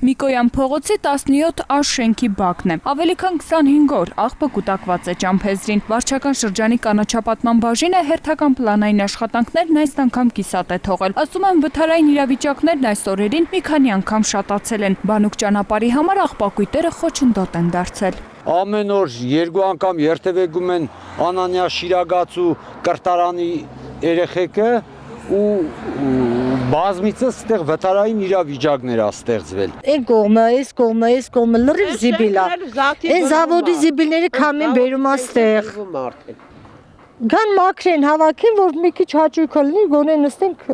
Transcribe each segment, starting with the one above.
Միկոյան փողոցի 17A շենքի բակն է։ Ավելի քան 25 օր աղբը կուտակված է ճամփեզրին։ Վարչական շրջանի կանաչապատման բաժինը հերթական պլանային աշխատանքներն այս անգամ կիսատ է թողել։ Ասում են վթարային իրավիճակներն այս օրերին մի քանի անգամ շատացել են։ Բանուկ ճանապարհի համար աղբակույտերը խոչընդոտ են դարձել։ Ամեն օր երկու անգամ երթևեկում են Անանյա Շիրագաց ու Կրտարանի երեխեքը ու բազմիցս ստեղ վթարային իրավիճակներ է ստեղծվել։ Այն կողմը լրիվ զիբիլ է։ Այն զավոդի զիբիլները քամին բերում է ստեղ։ Գան մաքրեն, հավաքեն, որ մի քիչ հաճույք լինի, գոնե նստենք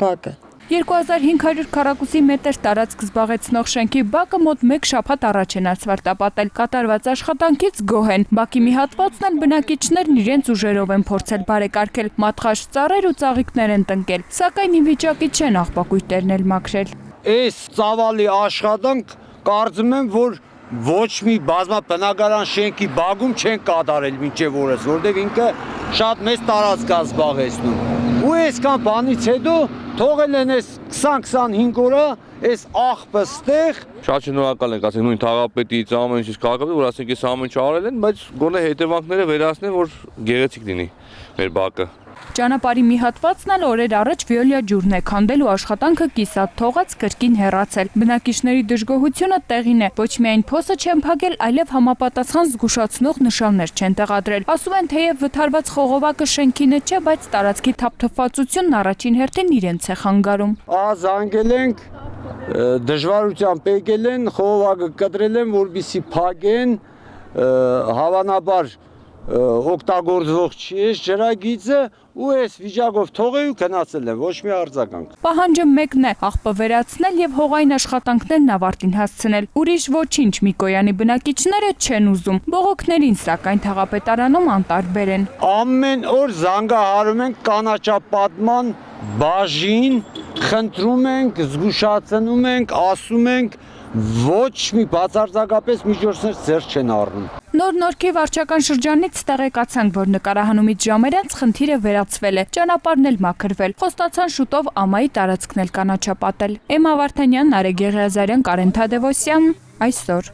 բակը։ 2500 քառակուսի մետր տարածք զբաղեցնող շենքի բակը մոտ 1 շաբաթ առաջ են ասֆալտապատել։ Կատարված աշխատանքից գոհ են։ Բակի մի հատվածն են բնակիչներն իրենց ուժերով են փորձել բարեկարգել, մատղաշ ծառեր ու ծաղիկներ են տնկել, սակայն ի վիճակի չեն աղբակույտերն էլ մաքրել։ Այս ծավալի աշխատանք կարծում եմ, որ ոչ մի բազմաբնակարան շենքի բակում չեն կատարել մինչև օրս, որտեղ ինքը շատ մեծ տարածք է զբաղեցնում։ Ու այսքան բանից հետո թողել են այս 20-25 օրը այս աղբը ստեղ։ Շատ շնորհակալ ենք, ասենք նույն թաղապետից ամեն ինչ քաղաքապետից, որ ասենք այս ամեն ինչ արել են, բայց գոնե հետևանքները վերացնեն, որ գեղեցիկ լինի մեր բակը։ Ճանապարհի մի հատվածն էլ օրեր առաջ վիոլյա ջուրն է քանդել ու աշխատանքը կիսատ թողած կրկին հեռացել։ Բնակիչների դժգոհությունը տեղին է։ Ոչ միայն փոսը չեն փակել, այլև համապատասխան զգուշացնող նշաններ չեն տեղադրել։ Ասում են, թեև վթարված խողովակը շենքինը չէ, բայց տարածքի թափթփվածությունն առաջին հերթին իրենց է խանգարում։ Զանգել ենք, դժվարությամբ եկել են, խողովակը կտրել են, որպեսզի փակեն, հավանաբար օգտագործվող չի այս ջրագիծը ու այս վիճակով թողել ու գնացել են, ոչ մի արձագանք։ Պահանջը մեկն է՝ աղբը վերացնել եւ հողային աշխատանքներն ավարտին հասցնել։ Ուրիշ ոչինչ Միկոյանի բնակիչները չեն ուզում։ Բողոքներին սակայն թաղապետարանում անտարբեր են։ Ամեն օր զանգահարում ենք կանաչապատման բաժին, խնդրում ենք, զգուշացնում ենք, ասում ենք, ոչ մի բացարձակապես միջոցներ ձեռք չեն առնում։ Նոր-Նորքի վարչական շրջանից տեղեկացանք, որ նկարահանումից ժամեր անց խնդիրը վերացվել է, ճանապարհն էլ մաքրվել։ Խոստացան շուտով ամայի տարածքն էլ կանաչապատել։ Էմմա Վարդանյան, Նարեկ Եղիազարյան, Կարեն Թադևոսյան, այսօր։